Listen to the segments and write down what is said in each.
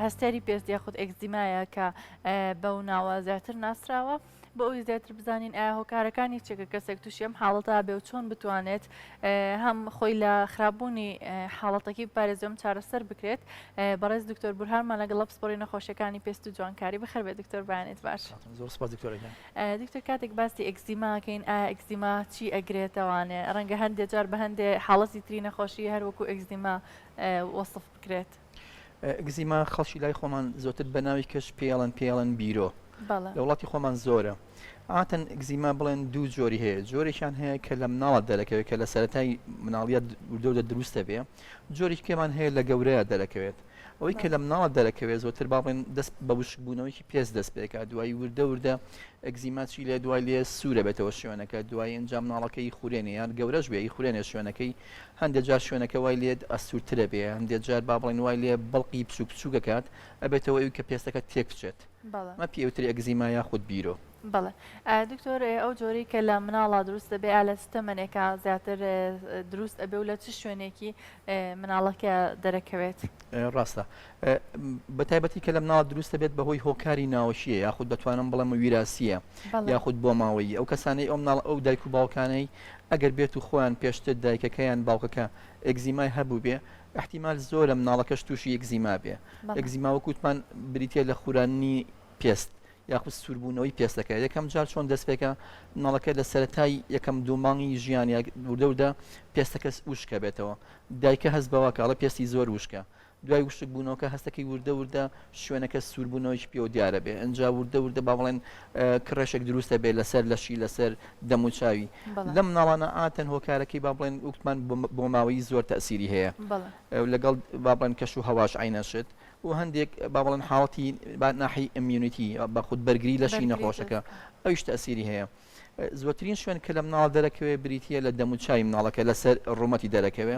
هەستێری پێست یاخود ئێکزیمایە کە بەو ناوە زیاتر ناسراوە بۆ ئەوی زیاتر بزانین ئایا هۆکارەکانی چێکە کەسێک تووشی ئەم حاڵەتە بێ و چۆن بتوانێت هەم خۆی لە خراپبوونی حاڵەتەکەی بپارێزێم چارەسەر بکرێت بەڕێز دکتۆر بورهانمان لەگەڵ پسپۆڕی نەخۆشیەکانی پێست و جوانکاری بەخێربێت دکتۆر بەیانێت باش. زۆر سپاس دکتۆرەکان. دکتۆر کاتێک باسی ئێکزیماکەین ئایا ئێکزیما چی ئەگرێتەوانێ ڕەنگە هەندێک جار بە هەندێ حاڵەتی تری نەخۆشی هەروەکو ئێکزیما وەسف بکرێت. ئێکزیما خەڵکی لای خۆمان زۆرتر بە ناوی کەش پێڵەن بیرۆ لە وڵاتی خۆمان زۆرە. ئاتەن ئێکزیما بڵێن دوو جۆری هەیە، جۆرێکیان هەیە کە لە مناڵە دەرەکەوێت کە لە سەرەتای مناڵیە وردەودە دروستە بێ، جۆرێک کێمان هەیە لە گەورەیە دەرەکەوێت. ئەوەی کە لە مناڵە دەرەکەوێت زۆرتر با بڵێن دەست بە وشکبوونەوەیکی پێست دەست پێکات، دوایی وردە ئەگزیما چی لێ دوای لێ سوورە بێتەوە شوێنەکە، دوای ئەنجام مناڵەکەی خوێنێ یان گەورەش بێ خوێنێ شوێنەکەی، هەندێک جار شوێنەکە وای لێ ئەسوورترە بێ، هەندێک جار با بڵێن وای لێ بەڵقی بچووکەکات ئەبێتەوە ئەوی کە پێستەکە تێک بچێت. مە پێوتری ئەگزیما یاخود بیرۆ. بەڵێ دکتۆر ئەو جۆری کە لە مناڵە دروست دەبێ لە سیستەمەنێکە زیاتر دروست ئەبێ و لە چ شوێنێکی مناڵەکە دەرەکەوێت؟ ڕاستە بە تایبەتی کە لە مناڵ دروستە بێت بەهۆی هۆکاری ناوەشیە یاخود دەتوانم بڵێم ویراسیە یاخود بۆ ماوەی ئەو کەسانەی ئەو مناڵ ئەو دایک و باوکانەی ئەگەر بێت و خۆیان پێشتر دایکەکەیان باوکەکە ئێکزیمای هەبوو بێ احتیمال زۆرە مناڵەکەش تووشی ئێکزیما بێ. ئێکزیما وەکوتمان بریتە لە خوڕانی پێست یاخود سووربوونەوەی پێستەکە یەکەم جار چۆن دەست پێکە مناڵەکە لە سەرەتای یەکەم دوومانگی ژیان وردەوردا پێستەکە وشکە بێتەوە، دایکە هەست بەوەکەڵە پێستی زۆر وشکە، دوای وشک بوونەوەکە هەستەکەی وردە شوێنەکە سووربوونەوەی پێوە دیارە بێ، ئەنجا وردە با بڵێن کڕێشێک دروستە بێت لەسەر لەشی لەسەر دەم و چاوی لە مناڵانە ئاتەن هۆکارەکەی با بڵێن وتمان بۆ ماوەی زۆر تەسیری هەیە لەگەڵ با بڵێن کەش و هەواش عینەشت و هەندێک با بڵێن حاڵەتی ناحی ئیمیونیتی بە خود بەرگری لەشی نەخۆشەکە ئەویش تەسیری هەیە. زۆرترین شوێن کە لە مناڵ دەرەکەوێ بریتە لە دەم و چای مناڵەکە لەسەر ڕوومەتی دەرەکەوێ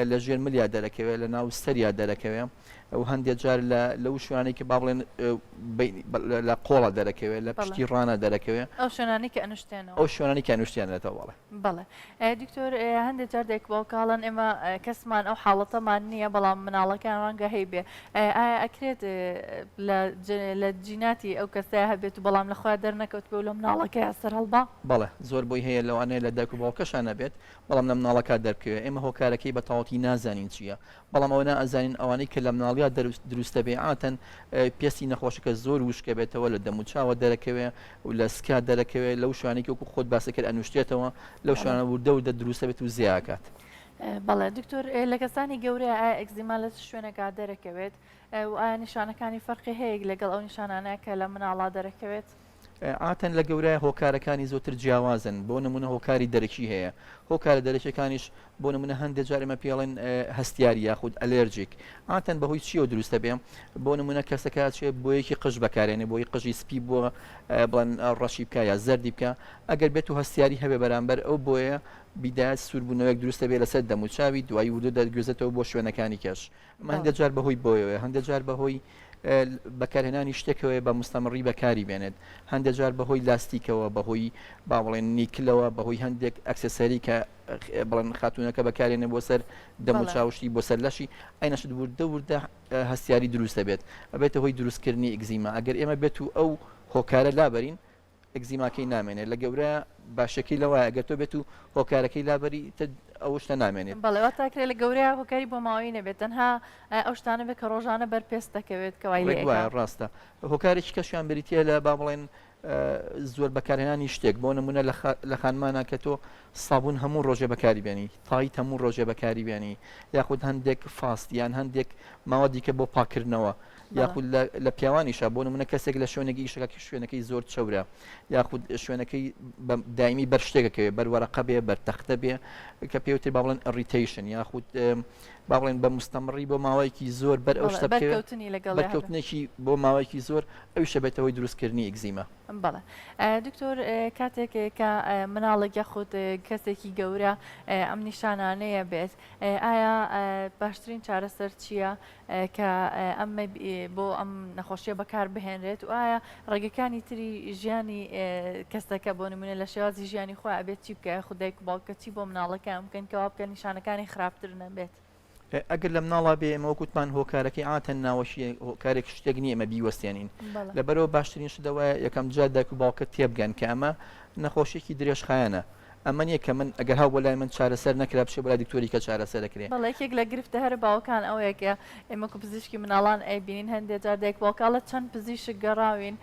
لە ژێر ملیا دەرەکەوێ لە ناو سەریا دەرەکەوێ و هەندێک جار لەو شوێنانی کە با بڵێن لە قۆڵە دەرەکەوێت لە پشتی ڕانە دەرەکەوێت ئەو شوێنانی کە ئەنوشتێنەوە ئەو شوێنانی کە ئەنوشتێنێتەوە. بەڵێ دکتۆر هەندێک جار دێک باوکاڵن ئێمە کەسمان ئەو حاڵەتەمان نییە بەڵام مناڵەکان ڕەنگە هەی بێ ئایا ئەکرێت لە جیناتی ئەو کەسای هەبێت و بەڵام لەخوا دەرنەکەوت بێ و لە مناڵەکە سەر هەڵبا؟ بەڵێ زۆر بۆی هەیە لەوانەیە لە دایک و باوکەشانە بێت بەڵام لە مناڵەکە دەرکەوێت ئێمە هۆکارەکەی بە تەواوەتی نازانین چییە، بەڵام ئەوە ئەزانین ئەوانەی کە لە مناڵیا دروستە بێ ئاتەن پێستی نەخۆشەکە زۆر وشکە بێتەوە لە دەم و چاوە دەرەکەوێت و لە سکا دەرەکەوێت لەو شوانێکی وەکو خۆت باسەکرد ئەنوشتێتەوە لەو شوانە وردە دروستە بێت و زیاکات. بەڵێ دکتۆر لە کەسانی گەورەیە ئایا ئێکزیما لە شوێنێکا دەرەکەوێت و ئایا نیشانەکانی فەرقی هەیە لەگەڵ ئەو نیشانانەیە کە لە مناڵا دەرەکەوێت؟ ئاتەن لە گەورەیە هۆکارەکانی زۆتر جیاوازن، بۆ نمونە هۆکاری دەرەکی هەیە، هۆکارە دەرەکیەکانیش بۆ نمونە هەندێک جار ئێمە پێڵێن هەستیاری یاخود ئەلێرجیک ئاتەن بەهۆی چیەوە دروستە بێ بۆ نمونە کەسەکە چێ بۆ یەکی قژ بەکارێنێ بۆی قژی سپی بۆ بڵێن ڕەشی بکە یا زەردی بکە ئەگەر بێت و هەستیاری هەبێ بەرامبەر ئەو بۆیە بیدایەت سووربوونەوەیەک دروستە بێ لەسەر دەم و چاوی دوایی وردە دەگوێزێتەوە بۆ شوێنەکانی کەش هەندێک جار بەهۆی بۆیەوە هەندێک جار بەهۆی بەکارهێنانی شتێکەوەی بە مستەمڕی بەکاری بێنێت هەندێک جار بەهۆی لاستیکەوە بەهۆی با بڵێن نیکلەوە بەهۆی هەندێک ئەکسسەری کە بڵێن خاتونەکە بەکارێنێ بۆ سەر دەم و چاوشتی بۆ سەر لەشی ئەینەشت وردە هەستیاری دروستە بێت ئەبێتە هۆی دروستکردنی ئێکزیما ئەگەر ئێمە بێت و ئەو هۆکارە لابەرین ئێکزیماکەی نامێنێت لە گەورە باشەکەی لەوە ئەگەر تۆ بێت و هۆکارەکەی لابەری ئەو شتە نامێنێت بەڵێوە تاکرێت لە گەورەیە هۆکاری بۆ ماوەی نەبێت تەنها ئەو شتانە بێت کە ڕۆژانە بەرپێست دەکەوێت کەوای ڕاستە هۆکارێکی کەشیان بریتە لە با بڵێن زۆر بەکارهێنانی شتێک بۆ نمونە لە خانمانە کە تۆ سابوون هەموو ڕۆژێ بەکاری بێنی تایت هەموو ڕۆژێ بەکاری بێنی یاخود هەندێک فاست یان هەندێک ماوەدیکە بۆ پاکردنەوە یاخود لە پیاوانیشە بۆ نمونە کەسێک لە شوێنێکی ئیشەکە شوێنەکەی زۆر چەورە یاخود شوێنەکەی دایمی بەر شتێکەکەوێ بەروەرەقە بێ بەرتەختە بێ کە پێوتر با بڵێن ئەریتیشن یاخود با بڵێن بە مستەمڕی بۆ ماوەیەکی زۆر بەر ئەو شتە بەرکەوتنێکی بۆ ماوەیەکی زۆر ئەویشە بێتەوەی دروستکردنی ئێکزیما. بەڵێ دکتۆر کاتێک کە مناڵێک یاخود کەسێکی گەورە ئەم نیشانانەیە بێت ئایا باشترین چارەسەر چییە کە ئەم بۆ ئەم نەخۆشیە بەکار بهێنرێت و ئایا ڕێگەکانی تری ژیانی کەسەکە بۆ نمونە لە شێوازی ژیانی خۆی ئەبێت چی بکە خودێک باوکە چی بۆ مناڵەکە بکەن کەوا بکە نیشانەکانی خراپتر نەبێت؟ ئەگەر لە مناڵا بێ ئێمە وەکوتمان هۆکارەکەی ئاتەن ناوەشیە هۆکارێک شتێک نیە ئەمە بیوەستێنین لەبەرەوە باشترین شتەوەی یەکەم جار دایک و باوکە تێبگەن کە ئەمە نەخۆشیێکی درێژخایەنە ئەمە نییە کە من ئەگەر هاو بەلای من چارەسەر نەکرا بچێ بەلای دکتۆری کە چارەسەر دەکرێت بەڵێکێک لە گرفتە هەر باوکان ئەوەیەکە ئێمە کو پزیشکی مناڵان ئەیبینین هەندێک جار دایک باوکاڵە چەند پزیشک گەڕاوین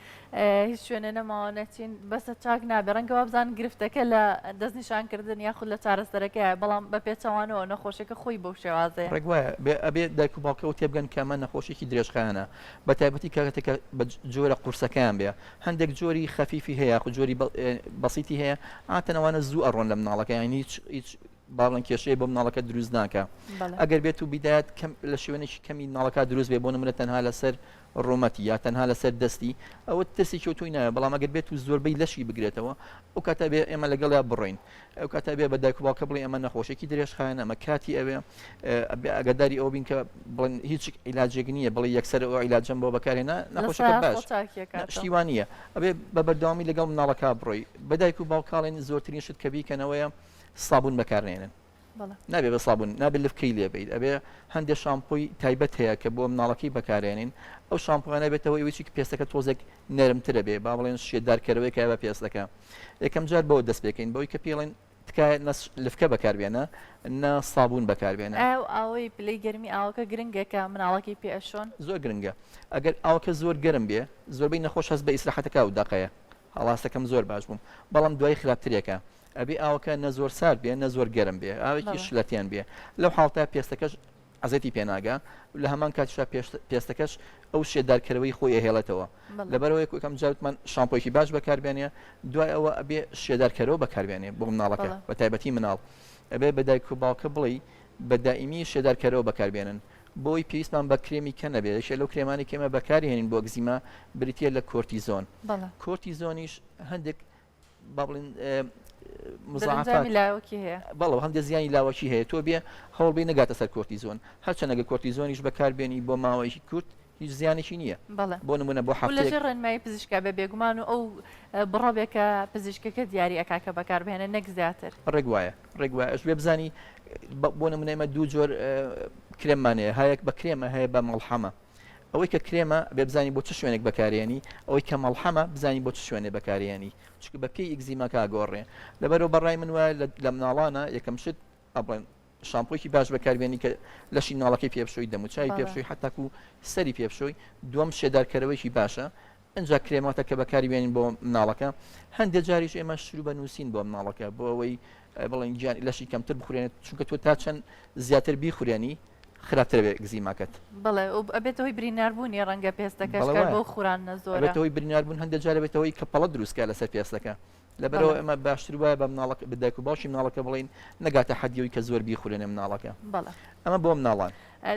هیچ شوێنە نەماوە نەچین بەسە چاک نابێ ڕەنگەوە بزان گرفتەکە لە دەستنیشانکردن یاخود لە چارەسەرەکەیە بەڵام بە پێچەوانەوە نەخۆشیەکە خۆی بەو شێوازەیە ڕێگوایە ئەبێ دایک و باوکەوە تێبگەن کە ئەمە نەخۆشیێکی درێژخایەنە بە تایبەتی کاتێکە بە جۆرە قورسەکەیان بێ هەندێک جۆری خەفیفی هەیە خو جۆری بەسیتی هەیە ئاتەنەوانە زوو ئەڕۆن لە مناڵەکە یانی هیچ باڵن کێشەیە بۆ مناڵەکە دروست ناکە ئەگەر بێت و بیدایەت لە شوێنێکی کەمی مناڵەکە دروست بێ بۆ نمونە تەنها لەسەر ڕۆمەتی یا تەنها لەسەر دەستی ئەوە ترسی کەوتوی نایە بەڵام ئەگەر بێت و زۆربەی لەشی بگرێتەوە ئەو کاتە بێ ئێمە لەگەڵیا بڕۆین ئەو کاتە بێ بە دایک و باوکە بڵێ ئەمە نەخۆشێکی درێژخایەنە ئەمە کاتی ئەوێ ئەگەداری ئەو بین کە بڵێن هیچ عیلاجێک نییە بڵێ یەکسەر ئەو عیلاجەم بۆ بەکارهێنا نەخۆشیەکە باش شتیوان نییە ئەبێ بە بەردەوامی لەگەڵ مناڵەکە بڕۆی بە دایک و باوکاڵێن زۆرترین شت کە بیکەنەوەیە سابون بەکارهێنن نابێ بە سابون نابێت لەفکەی لێبیت ئەبێ هەندێک شامپۆی تایبەت هەیە کە بۆ مناڵەکەی بەکارێنین ئەو شامپۆیانە بێتەوە ئەوەی که پێستەکە تۆزێک نەرمترە بێ با بڵێن شێدارکەرەوەی کە بە پێستەکە یەکەم جار بەوە دەست پێکەین بەوەی کە پێڵێن تکایە لفکە بەکاربێنە نە سابون بەکاربێنە ئەوەی پلەی گەرمی ئاوەکە گرنگێکە مناڵەکەی پێشۆن زۆر گرنگە ئەگەر ئاوکە زۆر گەرم بێ زۆربەی نەخۆش هەست بە ئیسراحەتەکە و داقەیە هەڵاستەکەم زۆر باش بووم بەڵام دوای خراپترێکە ئەبێ ئاوەکە نە زۆر سارد بێ نە زۆر گەرم بێ ئاوێکی شلەتیان بێ لەو حاڵتە پێستەکەش عزەتی پێناگا لە هەمان کاتیشا پێستەکەش ئەو شێدارکەرەوەی خۆی ئەهێڵێتەوە لەبەرەوەی یەکەم جارتمان شامپۆیکی باش بەکاربێنێ دوای ئەوە ئەبێ شێدارکەرەوە بەکاربێنێ بۆ مناڵەکە بە تایبەتی مناڵ ئەبێ بە دایک و باوکە بڵێ بە دائیمی شێدارکەرەوە بەکاربێنن بۆی پێویستمان بە کرێمی کە نەبێت شێ لەو کرێمانی کێمە بەکارهێنین بۆ گزیمە بریتە لە کۆرتیزۆن کۆرتیزۆنیش هەندێک با بڵێن بەڵەوە هەندێک زیانی لاوەکی هەیە تۆ بێ هەوڵبی نەگاتە سەر کۆرتیزۆن هەرچەنەگە کۆرتیزۆنیش بەکاربێنی بۆ ماوەیەکی کورت هیچ زیانێکی نییە بۆ نمونە بۆ حەڵەژێ ڕێنمایی پزیشکا بە بێگومان و ئەو بڕۆبێکە پزیشکەکە دیاری ئەکاکە بەکاربێنە نەک زیاتر ڕێگوایە ئەش بێ بزانی بۆ نمونە ئێمە دوو جۆر کرێممانەیە هەیەک بە کرێمە هەیە بە مەڵحەمە ئەوەی کە کرێمە بێ بزانی بۆ چ شوێنێک بەکارێنی ئەوەی کە مەڵحەمە بزانی بۆ چ شوێنێ بەکارێنی چکە بە پێی ئیگزیماکە گۆڕێ لەبەرەوە بەڕای من وایە لە مناڵانە یەکەم شت ئەبڵێن شامپۆیکی باش بەکاربێنی کە لەشی ناڵەکەی پێبشۆی دەموچای پێبشۆی حتاکو سەری پێبشۆی دووەم شێدارکەرەوەیکی باشە ئەنجا کرێماتە کە بەکاری بێنین بۆ مناڵەکە هەندێک جاریش ئێمە شروع بە نووسین بۆ مناڵەکە بۆ ئەوەی بڵێن گیان لەشی کەمتر بخورێنێت چونکە تۆ تا چەند زیاتر بیخورێنی خراپتر بێ گزیماکەت بڵێ ئەبێتەوەی بریناربوونی ڕەنگە پێستەکەش بۆ خوراندنە زۆر ئەبێتەوەی بریناربوون هەندێک جارە بێتەوەی کە پەڵە دروستکە لەسەر پێستەکە لەبەرەوە ئەمە باشتر وایە بە مناڵک بدایک و باشی مناڵەکە بڵین نەگاتە حەدیەوەی کە زۆر بیخورێنێ مناڵەکە ئەمە بۆ مناڵان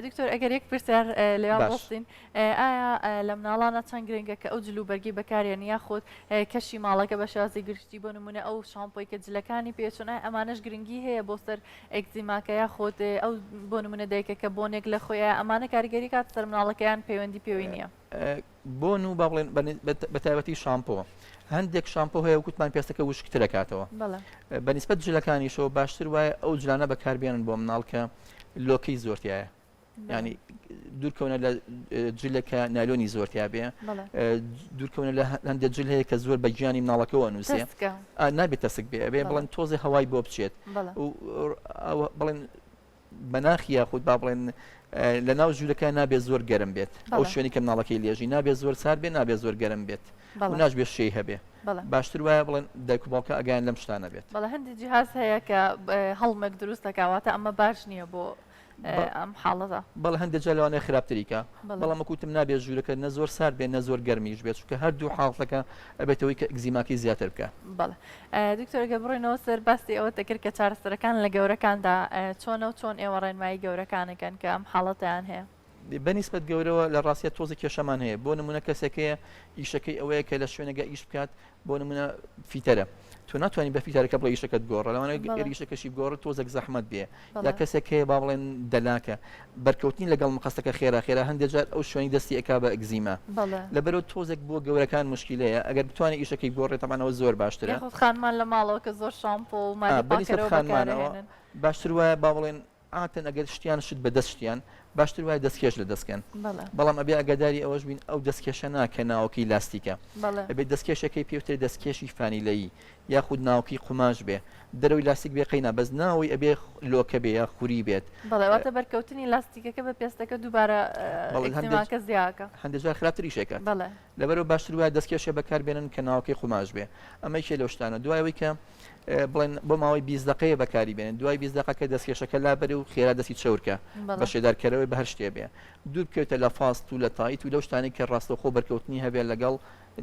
دکتۆر ئەگەر یەک پرسیار لێوان بڵستین ئایا لە مناڵانە چەند گرنگە کە ئەو جلوبەرگی بەکارێن یاخود کەشی ماڵەکە بە شازی گشتی بۆ نمونە ئەو شامپۆی کە جلەکانی پێچونە ئەمانش گرنگی هەیە بۆ سەر ئەکزیماکە یاخود ئەو بۆ نمونە دایکە کە بۆنێک لە خۆیان ئەمانە کاریگەری کات سەر مناڵەکەیان پەیوەندی پێوی نییە بۆن و با بڵێن بە تایبەتی شامپۆ هەندێک شامپۆ هەیە وکوتمان پێستەکە وشکتر دەکاتەوە بەنسبەت جلەکانیشەوە باشتر وایە ئەو جلانە بەکاربێنن بۆ مناڵکە لۆکەی زۆرتایە ینی دوورکەونە لە جلەکە نالۆنی زۆرتیا بێ دوورکەونە لە هەندێک جل هەیە کە زۆر بە گیانی مناڵەکەەوە نووسێ نابێت تەسک بێ ئەبێ بڵێن تۆزی هەوای بۆ بچێت بڵێن بەناخی یاخود با بڵێن لە ناو ژوورەکە نابێت زۆر گەرم بێت ئەو شوێنی کە مناڵەکەی لێژی نابێت زۆر سار بێ نابێت زۆر گەرم بێت و ناژبێت شەی هەبێ باشتر وایە بڵێن دایک و باوکە ئەگەیان لەم شتانە بێت بەڵێ هەندێک جیهاز هەیە کە هەڵمێک دروست دەکاتە ئەمە باش نییە بۆ ئەم حاڵەدا بەڵ هەندێک جالوانەیە خراپتریکە بەڵام کوتم نابێت ژوورەکە نە زۆر سار بێ نە زۆر گەرمیش بێت چونکە هەردوو حاڵەکە ئەبێتەوەی کە ئەگزیماکی زیاتر بکە بەڵێ دکتۆرگە بڕێنەوە سەر باستی ئەوە تەکرد کە چارەسەرەکان لە گەورەکاندا چۆنە و چۆن ئێوە ڕێنمایی گەورەکانەکەن کە ئەم حاڵەتیان هەیە بەنسبەت گەورەوە لە ڕاستیە تۆزی کێشەمان هەیە بۆ نمونە کەسێکەیە ئیشەکەی ئەوەیە کە لە شوێنەگە ئیش بکات بۆ نمونە فیتەرە تۆ ناتوانانی بە فیتارەکە بڵێ ئیشەکەت گۆڕە لەوانەیە ئیشەکەشی گۆڕ تۆزێک زەحمەت بێ یا کەسێک هەیە با بڵێن دەلاکە بەرکەوتنی لەگەڵ مقەستەکە خێرا هەندێک جار ئەو شوێنی دەستی ئەکا بە ئەگزیما لەبەرەوە تۆزێک بۆ گەورەکان مشکلەیە ئەگەر بتوانێت ئیشەکەی گۆڕێت تەمانەوە زۆر باشترە خانمان لە ماڵەوە کە زۆر شامپۆ و باشتر وایە با بڵێن ئاتەن ئەگەر شتیان شت بە دەستیان باشتر وایە دەستکێش لە دەستکەن بەڵام ئەبێ ئەگەداری ئەوەش بین ئەو دەستکێشە ناکە ناوەکەی لاستیکە ئەبێت دەستکێشەکەی پێوتر دەستکێشی فانیلەیی یاخود ناوکی قوماش بێ دەرەوەی لاستیک بێ قەینا بەس ناوی ئەبێ لۆکە بێ یا خوری بێت بەڵێواتە بەرکەوتنی لاستیکەکە بە پێستەکە دووبارە ئەکتیماکە زیاکە هەندێک جار خراپتری شێکات لەبەرەوە باشتر وایە دەستکێشە بەکاربێنن کە ناوەکەی قوماش بێ ئەمەی لەو شتانە دوایەوەی کە بڵێن بۆ ماوەی 20 دقەیە بەکاری بێنن دوای 20 دقەکە دەستکێشەکە لابەرێ و خێرا دەستی چەورکە بە شێدارکەرەوەی بە هەر شتێ بێ دوور بکەوتە لە فاست و لە تایت و لەو شتانی کە ڕاستەوخۆ بەرکەوتنی هەبێت لەگەڵ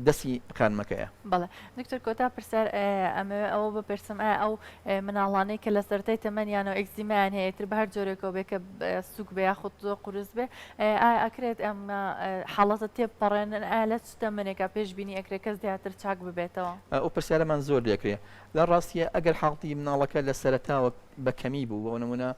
دەستی قانمەکەیە بەڵێ دکتۆر کۆتا پرسەر ئەمە ئەوە بپرسم ئەو مناڵانەی کە لە سەرەتای تەمەنیان و ئەکزیمان هەیەتر بە هەر جۆرێکەوە بێ کە سوک بێ یاخود قورس بێ ئەکرێت ئەمە حاڵەتە تێپەڕێنن لە چ تەمەنێکە پێشبینی ئەکرێت کەس زیاتر چاک ببێتەوە ئەو پرسیارەمان زۆر لێکرێ لە ڕاستیە ئەگەر حاڵتی مناڵەکە لە سەرەتاوە بە کەمی بوو بۆ نمونە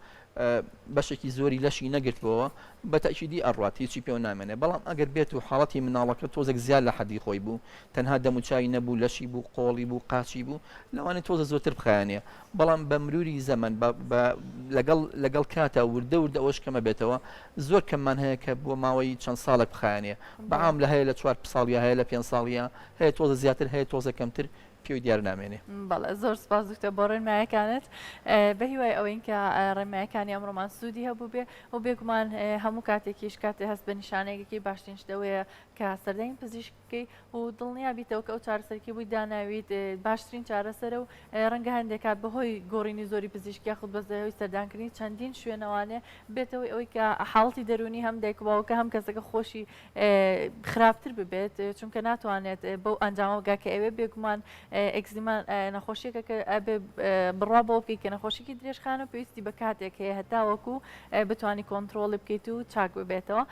بەشێکی زۆری لەشی نەگرتبەوە بە تاکیدی ئەڕات هیچی پێ نامێنێ بەڵام ئەگەر بێت و حاڵەتی مناڵەکە تۆزێک زیاد لە حەدی خۆی بوو تەنها دەموچای نەبوو لەشی بوو قۆڵی بوو قاچی بوو لەوانێت تۆزە زۆرتر بخایانێ بەڵام بە مروری زەمن لەگەڵ کاتە وردە وردە ئەوش کەمە بێتەوە زۆر کەممان هەیە کە بۆ ماوەی چەند ساڵێک بخایانێ بەعام لە هەیە لە 4 ساڵیا هەیە لە 5 ساڵیا هەیە تۆزە زیاتر هەیە تۆزە کەمتر پێوی دیار نامێنێ بەڵێ زۆر سپاس دکتۆر بۆ ڕێنمایەکانت بە هیوای ئەوەی کە ڕێنمایەکانی ئەمڕۆمان سوودی هەبوو بێ و بێگومان هەموو کاتێکیش کاتێ هەست بە نیشانەیەکی باشترین شتەوەیە کە سەردەنگ پزیشکی و دڵنیا بیتەوە کە ئەو چارەسەرکی بووی داناویت باشترین چارەسەرە و ڕەنگە هەندێک کات بەهۆی گۆڕینی زۆری پزیشکی یاخود بەزەهۆی سەردانکردنی چەندین شوێنەوانێ بێتەوەی ئەوەی کە حاڵتی دەرونی هەم دایک و باوکە هەم کەسەکە خۆشی خراپتر ببێت چونکە ناتوانێت بەو ئەنجامەوەگا کە ئەوێ بێگومان ئەکزیمان نەخۆشیەکە کە بڕوا بۆ بکەیت کە نەخۆشیی درێژخانە پێویستی بە کاتێک هەیە هەتاوەکو بتوانانی کۆنتترۆڵی بکەیت و چاک ببێتەوە